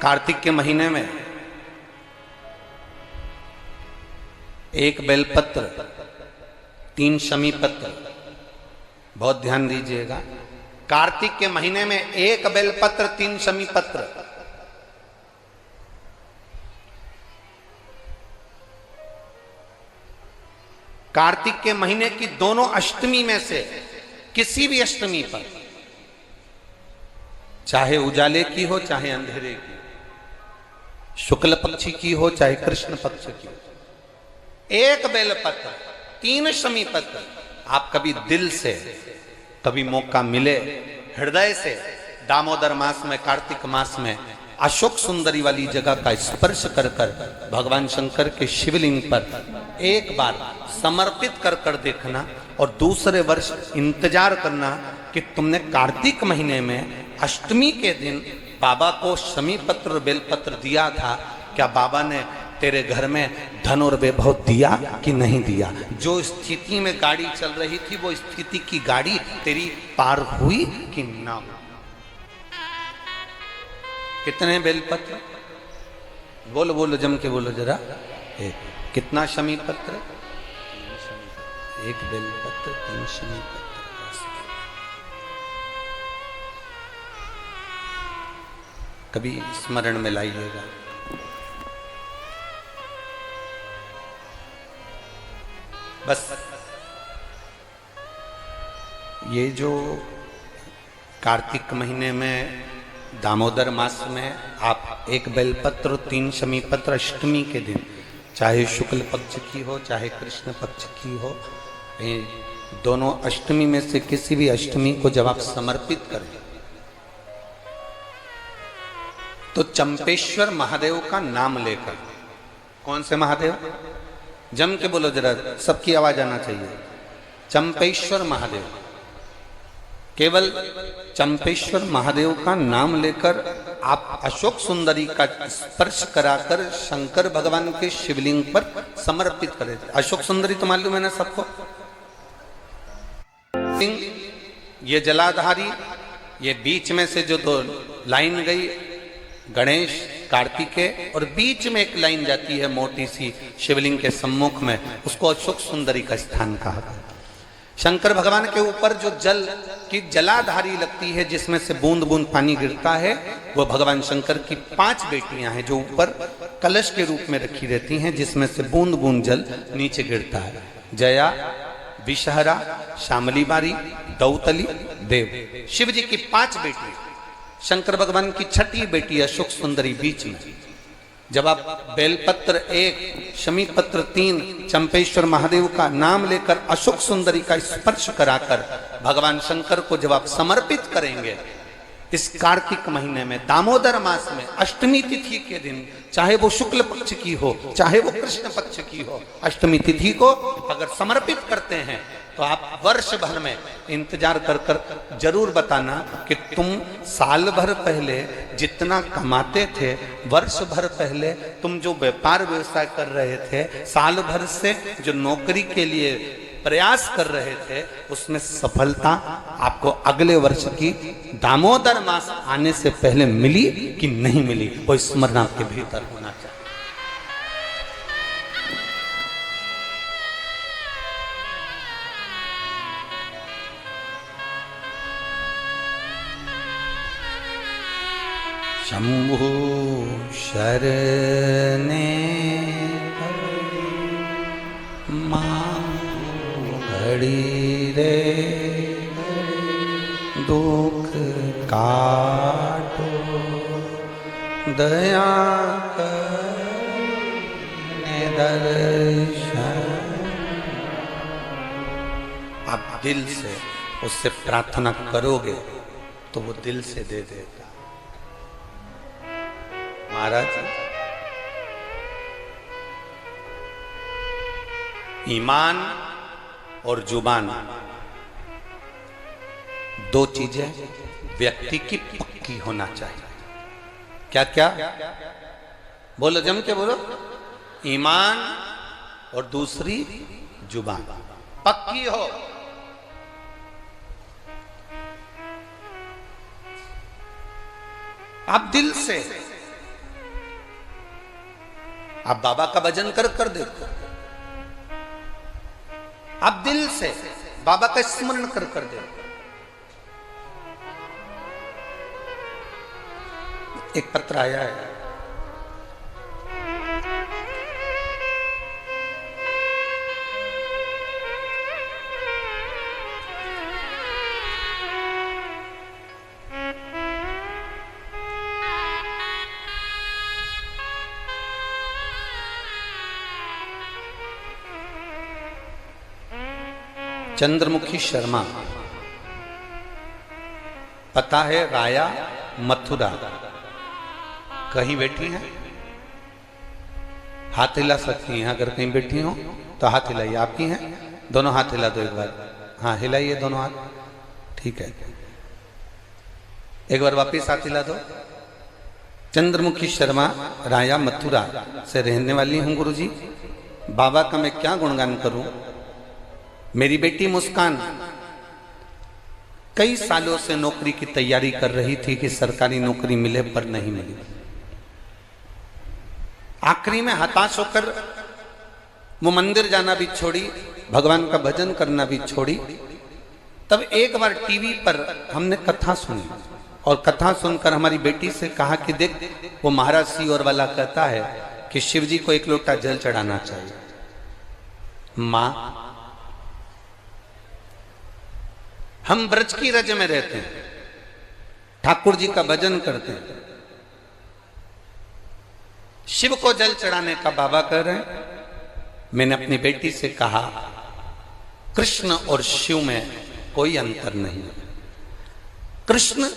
कार्तिक के महीने में एक बेलपत्र, 3 शमी पत्र, बहुत ध्यान दीजिएगा। कार्तिक के महीने में एक बेलपत्र, 3 शमी पत्र। कार्तिक के महीने की दोनों अष्टमी में से किसी भी अष्टमी पर, चाहे उजाले की हो चाहे अंधेरे की, शुक्ल पक्ष की हो चाहे कृष्ण पक्ष की, एक बेलपत्र, 3 शमी पत्र, आप कभी दिल से, कभी मौका मिले हृदय से, दामोदर मास में, कार्तिक मास में अशोक सुंदरी वाली जगह का स्पर्श कर कर भगवान शंकर के शिवलिंग पर एक बार समर्पित कर कर देखना, और दूसरे वर्ष इंतजार करना कि तुमने कार्तिक महीने में अष्टमी के दिन बाबा को शमी पत्र बेलपत्र दिया था, क्या बाबा ने तेरे घर में धन और वैभव दिया कि नहीं दिया? जो स्थिति में गाड़ी चल रही थी वो स्थिति की गाड़ी तेरी पार हुई कि ना हुई? कितने बेलपत्र? बोलो बोलो, जम के बोलो जरा। कितना शमी पत्र? एक बेलपत्र, 3 शमी पत्र। कभी स्मरण में लाइएगा। बस ये जो कार्तिक महीने में, दामोदर मास में आप एक बेलपत्र, 3 शमी पत्र अष्टमी के दिन, चाहे शुक्ल पक्ष की हो चाहे कृष्ण पक्ष की हो, दोनों अष्टमी में से किसी भी अष्टमी को जब आप समर्पित करें तो चंपेश्वर महादेव का नाम लेकर, कौन से महादेव? जम के बोलो जरा, सबकी आवाज आना चाहिए। चंपेश्वर महादेव, केवल चंपेश्वर महादेव का नाम लेकर आप अशोक सुंदरी का स्पर्श कराकर शंकर भगवान के शिवलिंग पर समर्पित करें। अशोक सुंदरी तो मालूम है ना सबको? ये जलाधारी, ये बीच में से जो 2 लाइन गई, गणेश कार्तिकेय, और बीच में एक लाइन जाती है मोटी सी शिवलिंग के सम्मुख में, उसको अशोक सुंदरी का स्थान कहा। शंकर भगवान के ऊपर जो जल की जलाधारी लगती है, जिसमें से बूंद बूंद पानी गिरता है, वो भगवान शंकर की 5 बेटियां हैं जो ऊपर कलश के रूप में रखी रहती हैं, जिसमें से बूंद बूंद जल नीचे गिरता है। जया, विषहरा, शामली बारी, दौतली, देव। शिव जी की 5 बेटी, शंकर भगवान की 6ठी बेटी अशोक सुंदरी बीच में। जब आप बेलपत्र 1, शमी पत्र 3, चंपेश्वर महादेव का नाम लेकर अशोक सुंदरी का स्पर्श कराकर भगवान शंकर को जब आप समर्पित करेंगे इस कार्तिक महीने में, दामोदर मास में, अष्टमी तिथि के दिन, चाहे वो शुक्ल पक्ष की हो चाहे वो कृष्ण पक्ष की हो, अष्टमी तिथि को अगर समर्पित करते हैं तो आप वर्ष भर में इंतजार कर कर जरूर बताना कि तुम साल भर पहले जितना कमाते थे, वर्ष भर पहले तुम जो व्यापार व्यवसाय कर रहे थे, साल भर से जो नौकरी के लिए प्रयास कर रहे थे, उसमें सफलता आपको अगले वर्ष की दामोदर मास आने से पहले मिली कि नहीं मिली, वो स्मरण आपके भीतर होना चाहिए। शंभु शरणे घड़ी रे दुख काटो, दया करने दर्शन। आप दिल से उससे प्रार्थना करोगे तो वो दिल से दे देगा। महाराज, ईमान और जुबान, 2 चीजें व्यक्ति की पक्की होना चाहिए। क्या क्या? बोलो, जम के बोलो। ईमान और दूसरी जुबान पक्की हो। आप दिल से आप बाबा का भजन कर कर देखो, आप दिल से बाबा का स्मरण कर कर देखो। एक पत्र आया है, चंद्रमुखी शर्मा, पता है राया मथुरा, कहीं बैठी हैं? हाथ हिला सकती हैं अगर कहीं बैठी हो तो हाथ हिलाइए। आपकी हैं? दोनों हाथ हिला दो एक बार। हाँ हिलाइए दोनों हाथ, ठीक है। एक बार वापिस हाथ हिला दो। चंद्रमुखी शर्मा, राया मथुरा से रहने वाली हूं गुरुजी। बाबा का मैं क्या गुणगान करूं। मेरी बेटी मुस्कान कई सालों से नौकरी की तैयारी कर रही थी कि सरकारी नौकरी मिले, पर नहीं मिली। आखिरी में हताश होकर वो मंदिर जाना भी छोड़ी, भगवान का भजन करना भी छोड़ी। तब एक बार टीवी पर हमने कथा सुनी और कथा सुनकर हमारी बेटी से कहा कि देख, वो महाराज सियोर वाला कहता है कि शिव जी को एक लोटा जल चढ़ाना चाहिए। मां, हम ब्रज की रज में रहते हैं, ठाकुर जी का भजन करते हैं, शिव को जल चढ़ाने का बाबा कह रहे हैं। मैंने अपनी बेटी से कहा, कृष्ण और शिव में कोई अंतर नहीं है। कृष्ण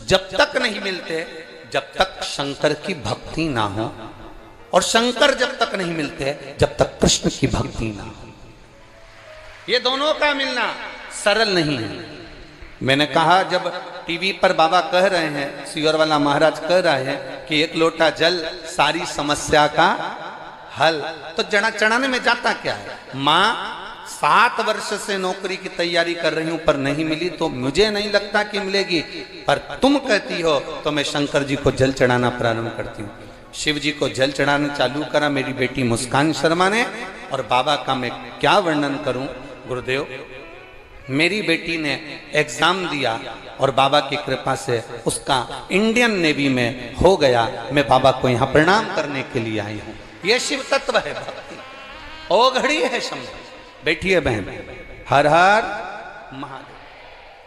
जब तक नहीं मिलते जब तक शंकर की भक्ति ना हो, और शंकर जब तक नहीं मिलते जब तक कृष्ण की भक्ति ना हो। ये दोनों का मिलना सरल नहीं है। मैंने कहा, जब टीवी पर बाबा कह रहे हैं, सियोर वाला महाराज कह रहे हैं कि एक लोटा जल सारी समस्या का हल, तो जड़ा चढ़ाने में जाता क्या है। मां 7 वर्ष से नौकरी की तैयारी कर रही हूं पर नहीं मिली, तो मुझे नहीं लगता कि मिलेगी, पर तुम कहती हो तो मैं शंकर जी को जल चढ़ाना प्रारंभ करती हूँ। शिव जी को जल चढ़ाना चालू करा मेरी बेटी मुस्कान शर्मा ने। और बाबा का मैं क्या वर्णन करूं गुरुदेव। मेरी बेटी ने एग्जाम दिया और बाबा की कृपा से उसका इंडियन नेवी में हो गया। मैं बाबा को यहाँ प्रणाम करने के लिए आई हूँ। ये शिव तत्व है भक्ति, ओ घड़ी है शंभु। बैठिए बहन। हर हर महादेव।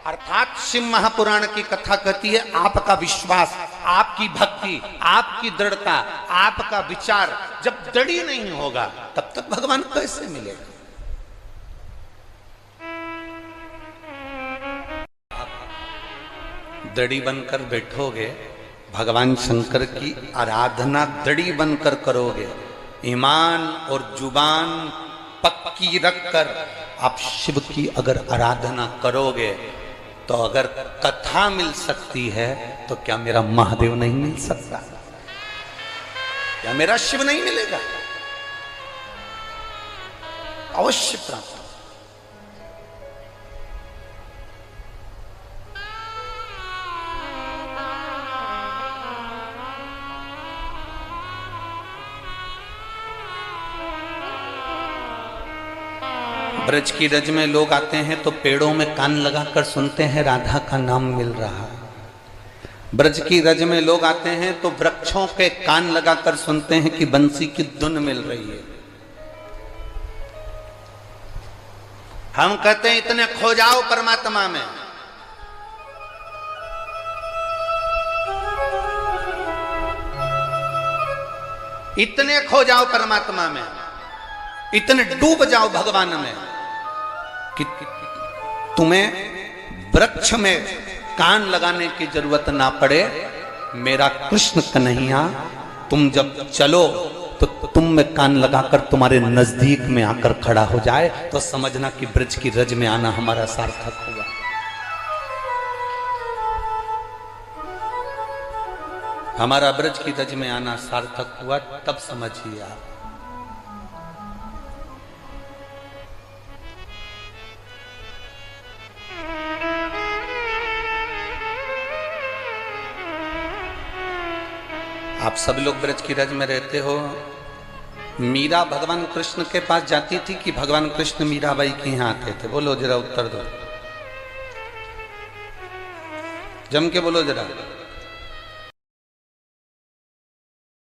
अर्थात शिव महापुराण की कथा कहती है, आपका विश्वास, आपकी भक्ति, आपकी दृढ़ता, आपका विचार जब दृढ़ नहीं होगा तब तक भगवान कैसे मिलेगा। दड़ी बनकर बैठोगे, भगवान शंकर की आराधना दड़ी बनकर करोगे, ईमान और जुबान पक्की रखकर आप शिव की अगर आराधना करोगे, तो अगर कथा मिल सकती है तो क्या मेरा महादेव नहीं मिल सकता? क्या मेरा शिव नहीं मिलेगा? अवश्य प्राप्त। ब्रज की रज में लोग आते हैं तो पेड़ों में कान लगाकर सुनते हैं राधा का नाम मिल रहा। ब्रज की रज में लोग आते हैं तो वृक्षों के कान लगाकर सुनते हैं कि बंसी की धुन मिल रही है। हम कहते हैं इतने खो जाओ परमात्मा में। इतने खो जाओ परमात्मा में, इतने डूब जाओ भगवान में कि तुम्हें वृक्ष में कान लगाने की जरूरत ना पड़े। मेरा कृष्ण कन्हैया तुम जब चलो तो तुम में कान लगाकर तुम्हारे नजदीक में आकर खड़ा हो जाए, तो समझना कि ब्रज की रज में आना हमारा सार्थक हुआ। हमारा ब्रज की रज में आना सार्थक हुआ, तब समझिए आप। आप सब लोग ब्रज की रज में रहते हो, मीरा भगवान कृष्ण के पास जाती थी कि भगवान कृष्ण मीराबाई के यहाँ आते थे? बोलो जरा, उत्तर दो, जम के बोलो जरा।